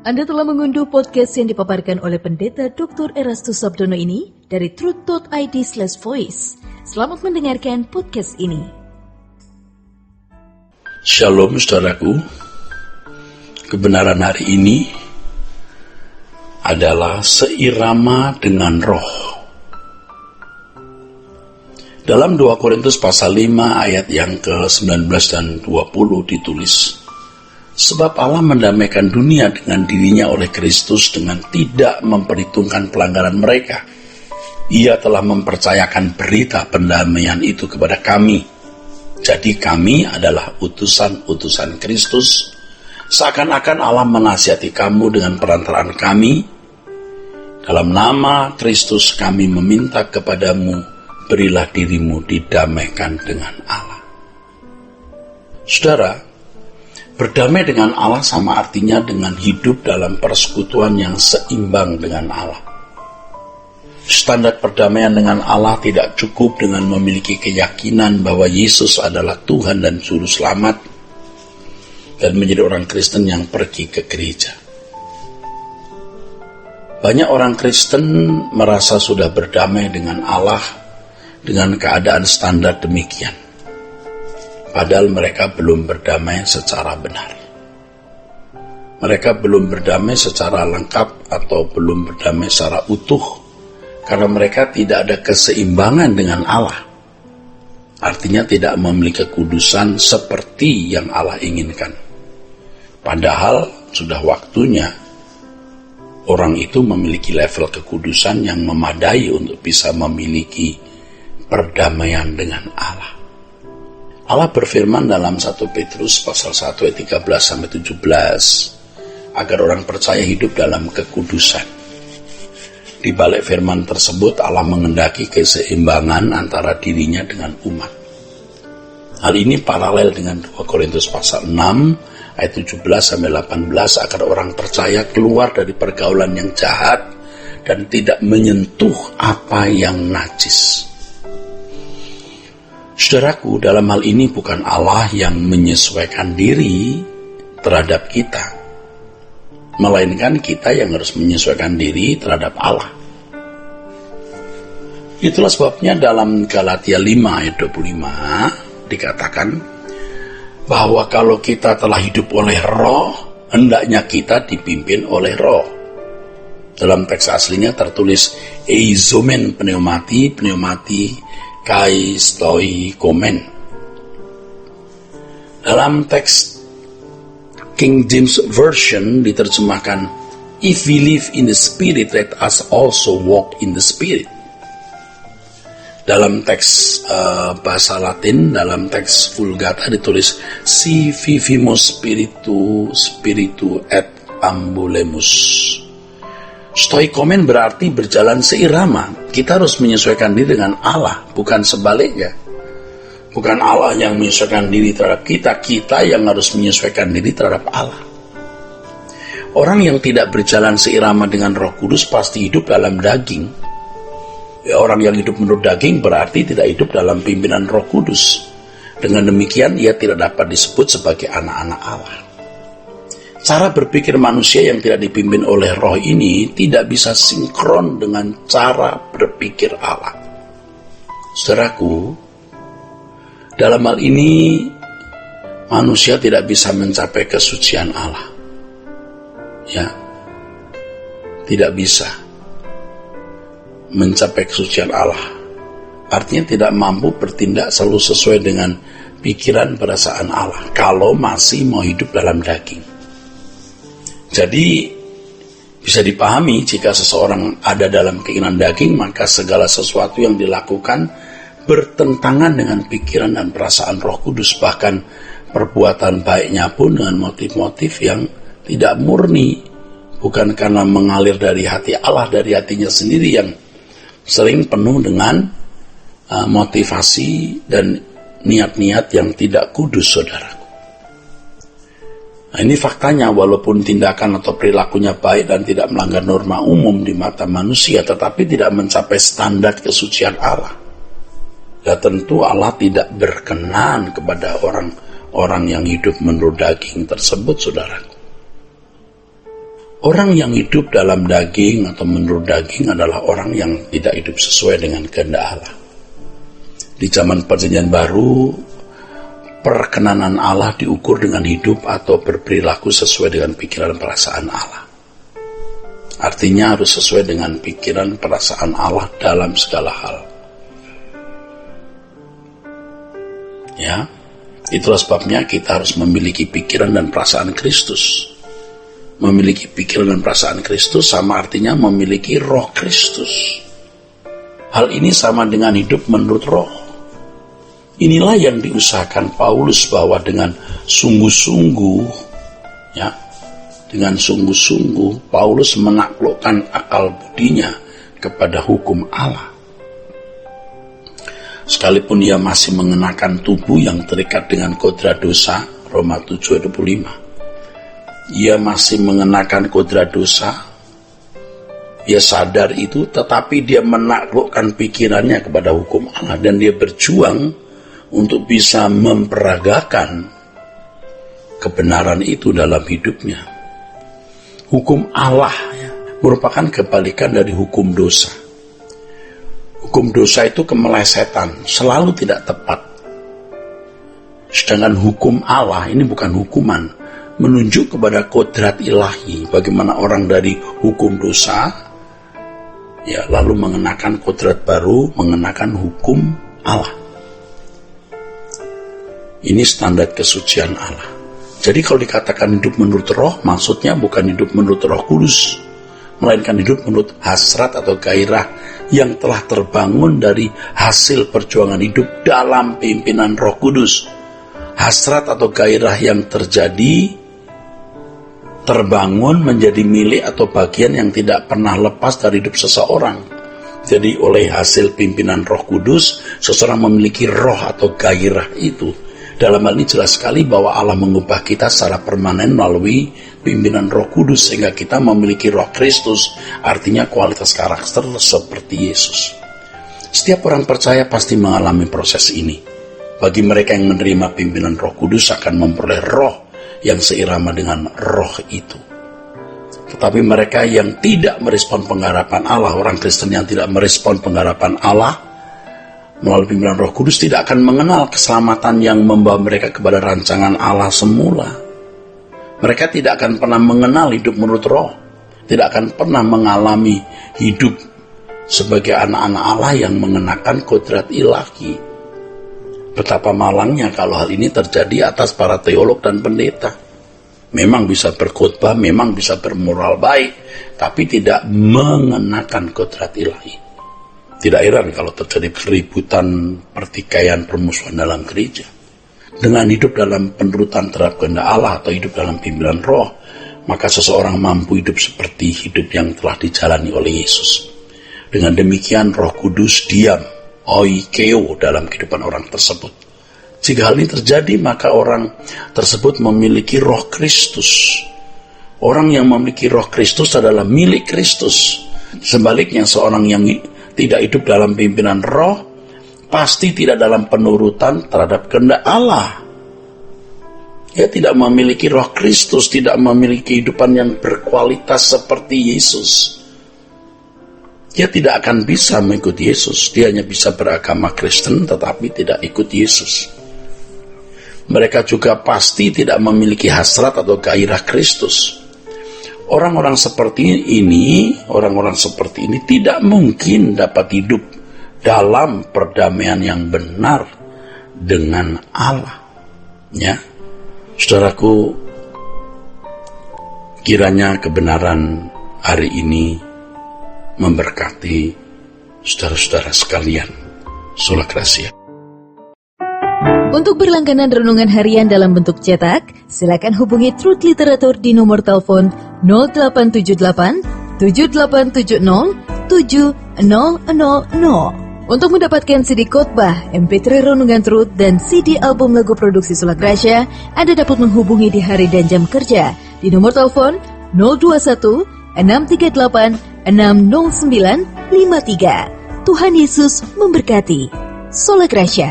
Anda telah mengunduh podcast yang dipaparkan oleh Pendeta Dr. Erastus Sabdono ini dari truth.id/voice. Selamat mendengarkan podcast ini. Shalom saudaraku, kebenaran hari ini adalah seirama dengan roh. Dalam 2 Korintus pasal 5 ayat yang ke-19 dan 20 ditulis, sebab Allah mendamaikan dunia dengan dirinya oleh Kristus dengan tidak memperhitungkan pelanggaran mereka. Ia telah mempercayakan berita pendamaian itu kepada kami. Jadi kami adalah utusan-utusan Kristus. Seakan-akan Allah menasihati kamu dengan perantaraan kami. Dalam nama Kristus kami meminta kepadamu, berilah dirimu didamaikan dengan Allah. Saudara, berdamai dengan Allah sama artinya dengan hidup dalam persekutuan yang seimbang dengan Allah. Standar perdamaian dengan Allah tidak cukup dengan memiliki keyakinan bahwa Yesus adalah Tuhan dan Juru Selamat dan menjadi orang Kristen yang pergi ke gereja. Banyak orang Kristen merasa sudah berdamai dengan Allah dengan keadaan standar demikian, padahal mereka belum berdamai secara benar. Mereka belum berdamai secara lengkap atau belum berdamai secara utuh, karena mereka tidak ada keseimbangan dengan Allah. Artinya tidak memiliki kekudusan seperti yang Allah inginkan. Padahal sudah waktunya orang itu memiliki level kekudusan yang memadai untuk bisa memiliki perdamaian dengan Allah. Allah berfirman dalam 1 Petrus pasal 1 ayat 13-17 agar orang percaya hidup dalam kekudusan. Di balik firman tersebut Allah mengendaki keseimbangan antara dirinya dengan umat. Hal ini paralel dengan 2 Korintus pasal 6 ayat 17-18 agar orang percaya keluar dari pergaulan yang jahat dan tidak menyentuh apa yang najis. Saudaraku, dalam hal ini bukan Allah yang menyesuaikan diri terhadap kita, melainkan kita yang harus menyesuaikan diri terhadap Allah. Itulah sebabnya dalam Galatia 5 ayat 25 dikatakan bahwa kalau kita telah hidup oleh roh, hendaknya kita dipimpin oleh roh. Dalam teks aslinya tertulis eizomen pneumati kai stoi komen. Dalam teks King James Version diterjemahkan, if we live in the Spirit, let us also walk in the Spirit. Dalam teks bahasa Latin, dalam teks Vulgata ditulis, si vivimus spiritu et ambulemus. Stoikomen berarti berjalan seirama. Kita harus menyesuaikan diri dengan Allah, bukan sebaliknya. Bukan Allah yang menyesuaikan diri terhadap kita, kita yang harus menyesuaikan diri terhadap Allah. Orang yang tidak berjalan seirama dengan Roh Kudus pasti hidup dalam daging. Ya, orang yang hidup menurut daging berarti tidak hidup dalam pimpinan Roh Kudus. Dengan demikian ia tidak dapat disebut sebagai anak-anak Allah. Cara berpikir manusia yang tidak dipimpin oleh roh ini tidak bisa sinkron dengan cara berpikir Allah. Saudaraku, dalam hal ini manusia tidak bisa mencapai kesucian Allah. Ya, tidak bisa mencapai kesucian Allah. Artinya tidak mampu bertindak selalu sesuai dengan pikiran perasaan Allah kalau masih mau hidup dalam daging. Jadi bisa dipahami jika seseorang ada dalam keinginan daging, maka segala sesuatu yang dilakukan bertentangan dengan pikiran dan perasaan Roh Kudus. Bahkan perbuatan baiknya pun dengan motif-motif yang tidak murni, bukan karena mengalir dari hati Allah, dari hatinya sendiri yang sering penuh dengan motivasi dan niat-niat yang tidak kudus, saudaraku. Nah, ini faktanya, walaupun tindakan atau perilakunya baik dan tidak melanggar norma umum di mata manusia, tetapi tidak mencapai standar kesucian Allah. Ya tentu Allah tidak berkenan kepada orang yang hidup menurut daging tersebut, saudaraku. Orang yang hidup dalam daging atau menurut daging adalah orang yang tidak hidup sesuai dengan kehendak Allah. Di zaman Perjanjian Baru, perkenanan Allah diukur dengan hidup atau berperilaku sesuai dengan pikiran perasaan Allah. Artinya harus sesuai dengan pikiran perasaan Allah dalam segala hal. Ya, itulah sebabnya kita harus memiliki pikiran dan perasaan Kristus. Memiliki pikiran dan perasaan Kristus sama artinya memiliki roh Kristus. Hal ini sama dengan hidup menurut roh. Inilah yang diusahakan Paulus bahwa dengan sungguh-sungguh, ya, dengan sungguh-sungguh Paulus menaklukkan akal budinya kepada hukum Allah. Sekalipun ia masih mengenakan tubuh yang terikat dengan kodrat dosa, Roma 7:25. Ia masih mengenakan kodrat dosa, ia sadar itu, tetapi dia menaklukkan pikirannya kepada hukum Allah dan dia berjuang untuk bisa memperagakan kebenaran itu dalam hidupnya. Hukum Allah merupakan kebalikan dari hukum dosa. Hukum dosa itu kemelesetan, selalu tidak tepat. Sedangkan hukum Allah ini bukan hukuman, menunjuk kepada kodrat ilahi, bagaimana orang dari hukum dosa ya lalu mengenakan kodrat baru, mengenakan hukum Allah. Ini standar kesucian Allah. Jadi kalau dikatakan hidup menurut roh, maksudnya bukan hidup menurut Roh Kudus, melainkan hidup menurut hasrat atau gairah yang telah terbangun dari hasil perjuangan hidup dalam pimpinan Roh Kudus. Hasrat atau gairah yang terbangun menjadi milik atau bagian yang tidak pernah lepas dari hidup seseorang. Jadi oleh hasil pimpinan Roh Kudus, seseorang memiliki roh atau gairah itu. Dalam hal ini jelas sekali bahwa Allah mengubah kita secara permanen melalui pimpinan Roh Kudus sehingga kita memiliki Roh Kristus, artinya kualitas karakter seperti Yesus. Setiap orang percaya pasti mengalami proses ini. Bagi mereka yang menerima pimpinan Roh Kudus akan memperoleh roh yang seirama dengan roh itu. Tetapi mereka yang tidak merespon pengharapan Allah, orang Kristen yang tidak merespon pengharapan Allah melalui pimpinan Roh Kudus tidak akan mengenal keselamatan yang membawa mereka kepada rancangan Allah semula. Mereka tidak akan pernah mengenal hidup menurut roh, tidak akan pernah mengalami hidup sebagai anak-anak Allah yang mengenakan kodrat ilahi. Betapa malangnya kalau hal ini terjadi atas para teolog dan pendeta. Memang bisa berkhotbah, memang bisa bermoral baik, tapi tidak mengenakan kodrat ilahi. Tidak heran kalau terjadi keributan, pertikaian, permusuhan dalam gereja. Dengan hidup dalam penurutan terhadap kehendak Allah atau hidup dalam pimpinan roh, maka seseorang mampu hidup seperti hidup yang telah dijalani oleh Yesus. Dengan demikian Roh Kudus diam, oikeo, dalam kehidupan orang tersebut. Jika hal ini terjadi, maka orang tersebut memiliki Roh Kristus. Orang yang memiliki Roh Kristus adalah milik Kristus. Sebaliknya, seorang yang tidak hidup dalam pimpinan roh pasti tidak dalam penurutan terhadap kehendak Allah. Dia tidak memiliki Roh Kristus, tidak memiliki kehidupan yang berkualitas seperti Yesus. Dia tidak akan bisa mengikuti Yesus. Dia hanya bisa beragama Kristen tetapi tidak ikut Yesus. Mereka juga pasti tidak memiliki hasrat atau gairah Kristus. Orang-orang seperti ini tidak mungkin dapat hidup dalam perdamaian yang benar dengan Allah. Ya, saudaraku, kiranya kebenaran hari ini memberkati saudara-saudara sekalian. Sola Gracia. Untuk berlangganan renungan harian dalam bentuk cetak, silakan hubungi Truth Literatur di nomor telepon 0878 7870 7000. Untuk mendapatkan CD khotbah, MP3 renungan Truth, dan CD album lagu produksi Sola Gracia, Anda dapat menghubungi di hari dan jam kerja di nomor telepon 021 638 60953. Tuhan Yesus memberkati. Sola Gracia.